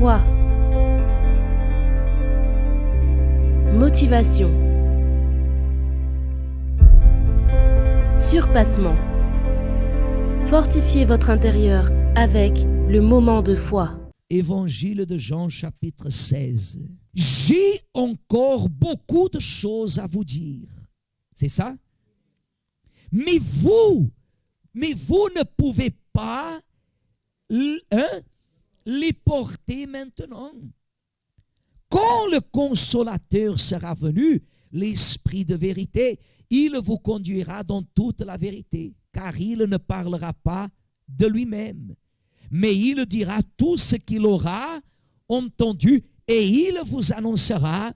Foi. Motivation. Surpassement. Fortifiez votre intérieur avec le moment de foi. Évangile de Jean chapitre 16. J'ai encore beaucoup de choses à vous dire. C'est ça? Mais vous ne pouvez pas les porter maintenant. Quand le Consolateur sera venu, l'Esprit de vérité, il vous conduira dans toute la vérité, car il ne parlera pas de lui-même, mais il dira tout ce qu'il aura entendu et il vous annoncera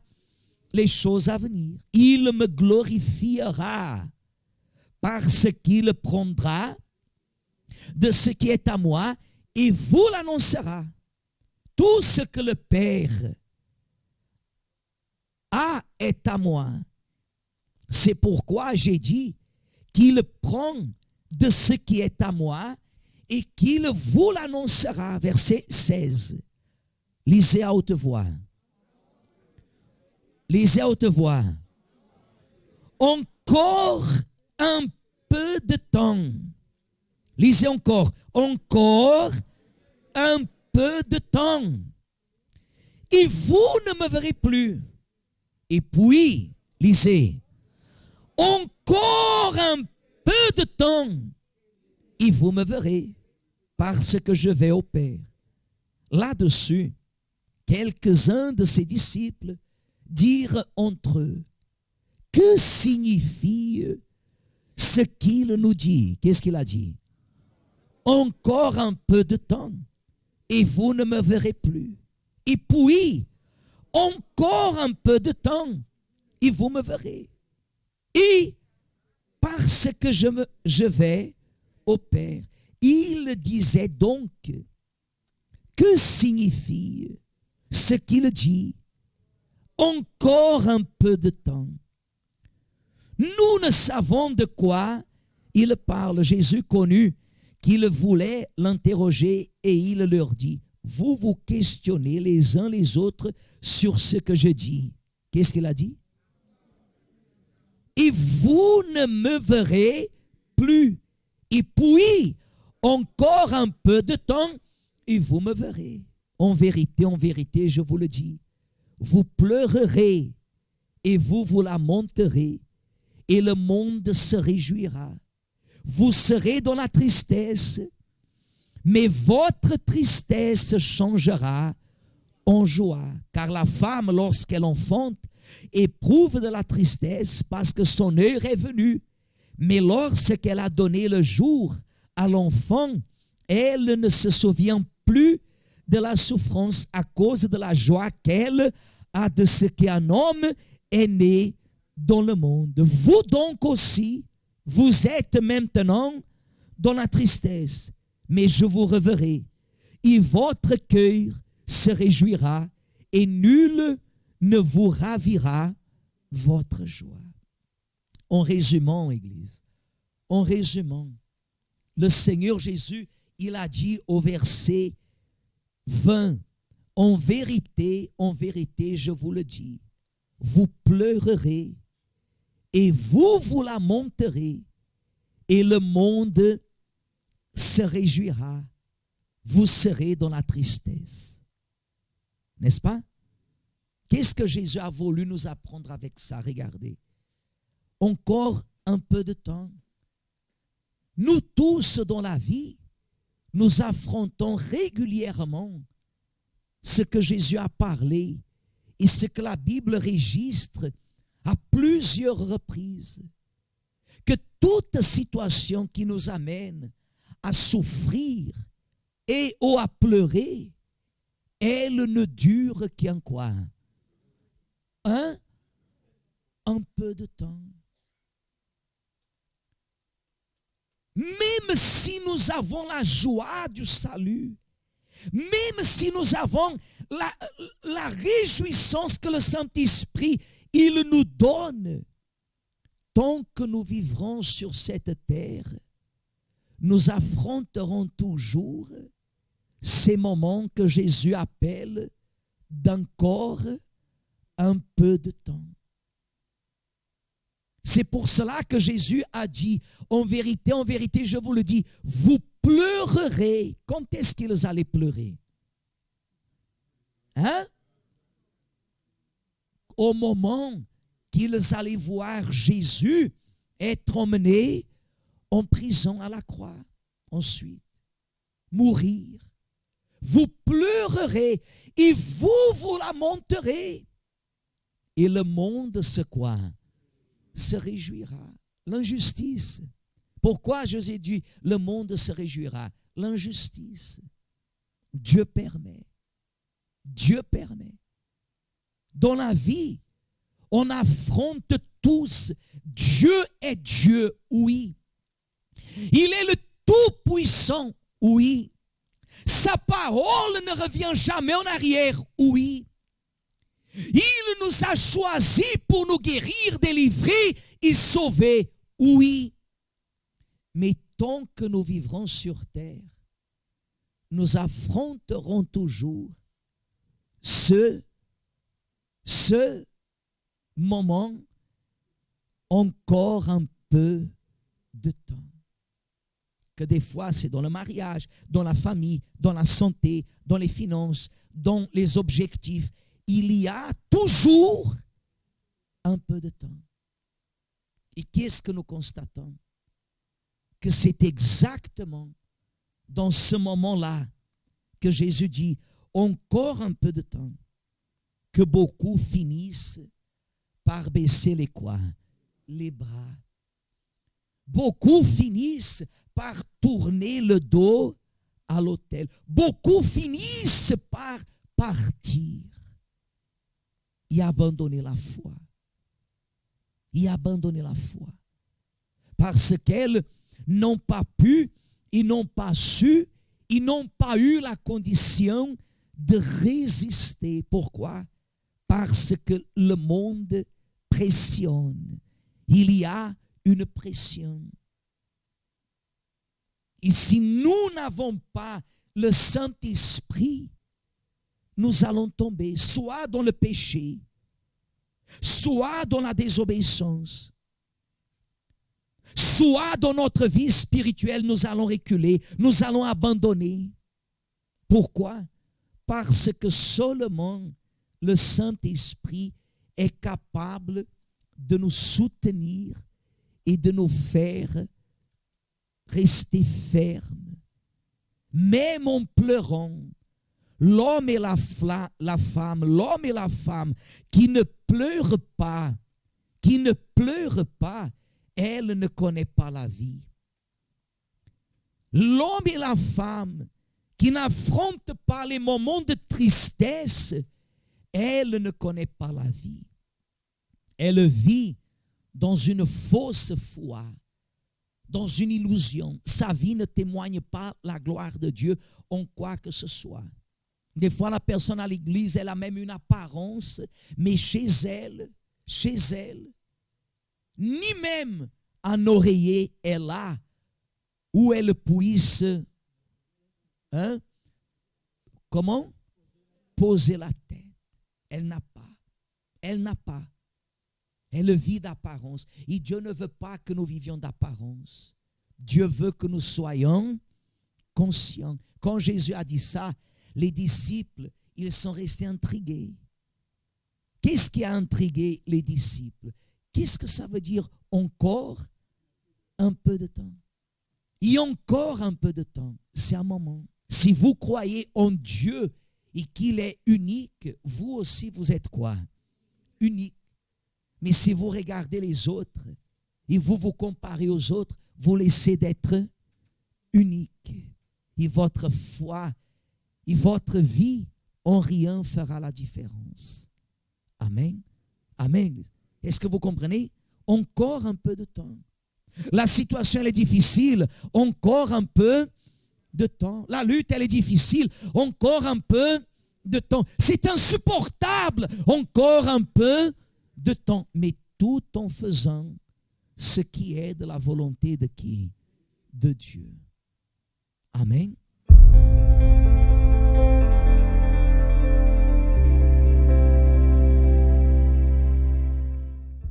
les choses à venir. Il me glorifiera parce qu'il prendra de ce qui est à moi et vous l'annoncera. Tout ce que le Père a est à moi. C'est pourquoi j'ai dit qu'il prend de ce qui est à moi et qu'il vous l'annoncera. Verset 16. Lisez à haute voix. Lisez à haute voix. Encore un peu de temps. Lisez encore. Encore un peu de temps. Et vous ne me verrez plus. Et puis, lisez. Encore un peu de temps. Et vous me verrez. Parce que je vais au Père. Là-dessus, quelques-uns de ses disciples dirent entre eux, que signifie ce qu'il nous dit? Qu'est-ce qu'il a dit? Encore un peu de temps et vous ne me verrez plus. Et puis, encore un peu de temps et vous me verrez. Et parce que je vais au Père. Il disait donc, que signifie ce qu'il dit? Encore un peu de temps. Nous ne savons de quoi il parle. Jésus connut qu'il voulait l'interroger et il leur dit, vous vous questionnez les uns les autres sur ce que je dis. Qu'est-ce qu'il a dit? Et vous ne me verrez plus. Et puis, encore un peu de temps, et vous me verrez. En vérité, je vous le dis, vous pleurerez et vous lamenterez et le monde se réjouira. Vous serez dans la tristesse, mais votre tristesse changera en joie. Car la femme, lorsqu'elle enfante, éprouve de la tristesse parce que son heure est venue. Mais lorsqu'elle a donné le jour à l'enfant, elle ne se souvient plus de la souffrance à cause de la joie qu'elle a de ce qu'un homme est né dans le monde. Vous donc aussi, vous êtes maintenant dans la tristesse, mais je vous reverrai, et votre cœur se réjouira, et nul ne vous ravira votre joie. En résumant, Église, en résumant, le Seigneur Jésus, il a dit au verset 20, en vérité, je vous le dis, vous pleurerez et vous lamenterez et le monde se réjouira. Vous serez dans la tristesse. N'est-ce pas? Qu'est-ce que Jésus a voulu nous apprendre avec ça? Regardez. Encore un peu de temps. Nous tous dans la vie, nous affrontons régulièrement ce que Jésus a parlé et ce que la Bible registre à plusieurs reprises. Que toute situation qui nous amène à souffrir et ou à pleurer, elle ne dure qu'un quoi? Un peu de temps. Même si nous avons la joie du salut, même si nous avons la réjouissance que le Saint-Esprit, il nous donne, tant que nous vivrons sur cette terre, nous affronterons toujours ces moments que Jésus appelle d'encore un peu de temps. C'est pour cela que Jésus a dit, en vérité, je vous le dis, vous pleurerez. Quand est-ce qu'ils allaient pleurer? Hein? Au moment qu'ils allaient voir Jésus être emmené en prison à la croix, ensuite, mourir. Vous pleurerez et vous lamenterez. Et le monde se réjouira. L'injustice. Pourquoi Jésus dit le monde se réjouira? L'injustice. Dieu permet. Dieu permet. Dans la vie, on affronte tous. Dieu est Dieu, oui. Il est le Tout-Puissant, oui. Sa parole ne revient jamais en arrière, oui. Il nous a choisis pour nous guérir, délivrer et sauver, oui. Mais tant que nous vivrons sur terre, nous affronterons toujours ce moment, encore un peu de temps. Que des fois, c'est dans le mariage, dans la famille, dans la santé, dans les finances, dans les objectifs. Il y a toujours un peu de temps. Et qu'est-ce que nous constatons? Que c'est exactement dans ce moment-là que Jésus dit, encore un peu de temps, que beaucoup finissent par baisser les bras. Beaucoup finissent par tourner le dos à l'autel. Beaucoup finissent par partir et abandonner la foi. Parce qu'elles n'ont pas pu, ils n'ont pas su, ils n'ont pas eu la condition de résister. Pourquoi? Parce que le monde pressionne. Il y a une pression. Et si nous n'avons pas le Saint-Esprit, nous allons tomber soit dans le péché, soit dans la désobéissance, soit dans notre vie spirituelle, nous allons reculer, nous allons abandonner. Pourquoi? Parce que seulement le Saint-Esprit est capable de nous soutenir et de nous faire rester fermes. Même en pleurant, l'homme et la femme qui ne pleurent pas, elle ne connaît pas la vie. L'homme et la femme qui n'affrontent pas les moments de tristesse, elle ne connaît pas la vie. Elle vit dans une fausse foi, dans une illusion. Sa vie ne témoigne pas la gloire de Dieu en quoi que ce soit. Des fois, la personne à l'église, elle a même une apparence, mais chez elle, ni même un oreiller elle a où elle puisse, poser la tête. Elle n'a pas. Elle vit d'apparence. Et Dieu ne veut pas que nous vivions d'apparence. Dieu veut que nous soyons conscients. Quand Jésus a dit ça, les disciples, ils sont restés intrigués. Qu'est-ce qui a intrigué les disciples? Qu'est-ce que ça veut dire encore un peu de temps? Et encore un peu de temps, c'est un moment. Si vous croyez en Dieu et qu'il est unique, vous aussi vous êtes quoi? Unique. Mais si vous regardez les autres et vous vous comparez aux autres, vous laissez d'être unique. Et votre foi et votre vie en rien fera la différence. Amen. Amen. Est-ce que vous comprenez? Encore un peu de temps. La situation elle est difficile. Encore un peu de temps. La lutte elle est difficile. Encore un peu de temps. C'est insupportable. Encore un peu de temps. Mais tout en faisant ce qui est de la volonté de qui? De Dieu. Amen.